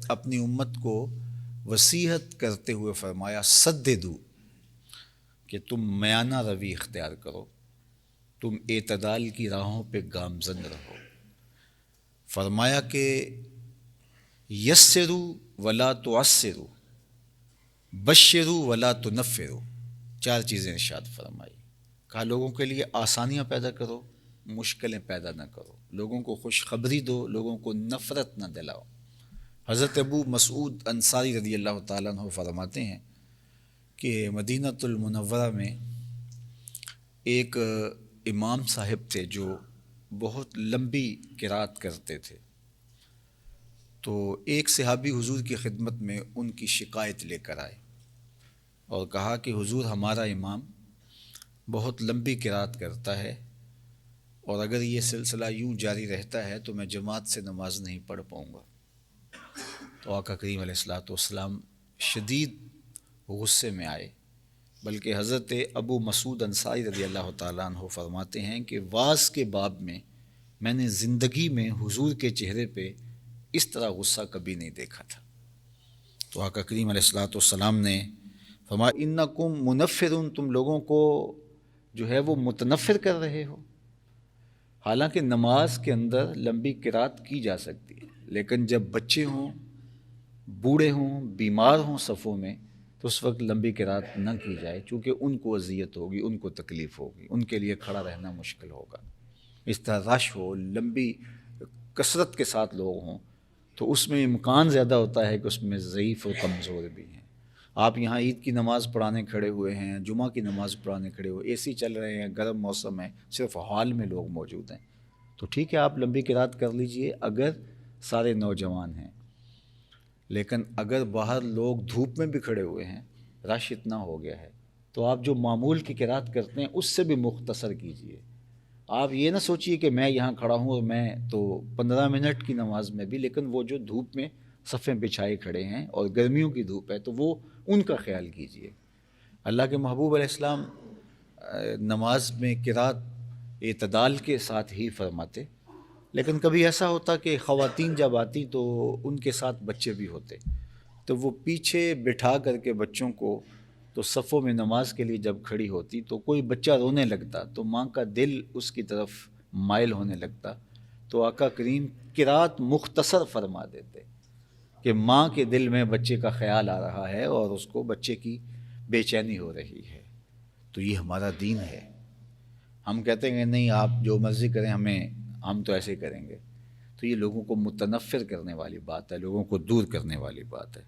اپنی امت کو وصیت کرتے ہوئے فرمایا سددو، کہ تم میانہ روی اختیار کرو، تم اعتدال کی راہوں پہ گامزن رہو۔ فرمایا کہ یسرو ولا تعسرو، بشرو ولا تنفرو، چار چیزیں ارشاد فرمائی۔ کہا لوگوں کے لیے آسانیاں پیدا کرو، مشکلیں پیدا نہ کرو، لوگوں کو خوشخبری دو، لوگوں کو نفرت نہ دلاؤ۔ حضرت ابو مسعود انصاری رضی اللہ تعالیٰ عنہ فرماتے ہیں کہ مدینۃ المنورہ میں ایک امام صاحب تھے جو بہت لمبی قرات کرتے تھے، تو ایک صحابی حضور کی خدمت میں ان کی شکایت لے کر آئے اور کہا کہ حضور ہمارا امام بہت لمبی قرات کرتا ہے، اور اگر یہ سلسلہ یوں جاری رہتا ہے تو میں جماعت سے نماز نہیں پڑھ پاؤں گا۔ تو آقا کریم علیہ الصلوۃ والسلام شدید غصے میں آئے، بلکہ حضرت ابو مسعود انصاری رضی اللہ تعالیٰ عنہ فرماتے ہیں کہ واعظ کے باب میں نے زندگی میں حضور کے چہرے پہ اس طرح غصہ کبھی نہیں دیکھا تھا۔ تو آقا کریم علیہ الصلوۃ والسلام نے فرمایا انکم منفرون، تم لوگوں کو جو ہے وہ متنفر کر رہے ہو۔ حالانکہ نماز کے اندر لمبی قرات کی جا سکتی ہے، لیکن جب بچے ہوں، بوڑھے ہوں، بیمار ہوں صفوں میں، تو اس وقت لمبی قرات نہ کی جائے، چونکہ ان کو اذیت ہوگی، ان کو تکلیف ہوگی، ان کے لیے کھڑا رہنا مشکل ہوگا۔ اس طرح رش ہو، لمبی کثرت کے ساتھ لوگ ہوں، تو اس میں امکان زیادہ ہوتا ہے کہ اس میں ضعیف و کمزور بھی ہیں۔ آپ یہاں عید کی نماز پڑھانے کھڑے ہوئے ہیں، جمعہ کی نماز پڑھانے کھڑے ہوئے، اے سی چل رہے ہیں، گرم موسم ہے، صرف ہال میں لوگ موجود ہیں، تو ٹھیک ہے آپ لمبی قرات کر لیجئے اگر سارے نوجوان ہیں، لیکن اگر باہر لوگ دھوپ میں بھی کھڑے ہوئے ہیں، رش اتنا ہو گیا ہے، تو آپ جو معمول کی قرات کرتے ہیں اس سے بھی مختصر کیجئے۔ آپ یہ نہ سوچئے کہ میں یہاں کھڑا ہوں اور میں تو 15 منٹ کی نماز میں بھی، لیکن وہ جو دھوپ میں صفیں بچھائے کھڑے ہیں اور گرمیوں کی دھوپ ہے تو وہ ان کا خیال کیجئے۔ اللہ کے محبوب علیہ السلام نماز میں قرات اعتدال کے ساتھ ہی فرماتے، لیکن کبھی ایسا ہوتا کہ خواتین جب آتی تو ان کے ساتھ بچے بھی ہوتے، تو وہ پیچھے بٹھا کر کے بچوں کو، تو صفوں میں نماز کے لیے جب کھڑی ہوتی تو کوئی بچہ رونے لگتا تو ماں کا دل اس کی طرف مائل ہونے لگتا، تو آقا کریم قرات مختصر فرما دیتے کہ ماں کے دل میں بچے کا خیال آ رہا ہے اور اس کو بچے کی بے چینی ہو رہی ہے۔ تو یہ ہمارا دین ہے۔ ہم کہتے ہیں نہیں آپ جو مرضی کریں، ہم تو ایسے کریں گے، تو یہ لوگوں کو متنفر کرنے والی بات ہے، لوگوں کو دور کرنے والی بات ہے۔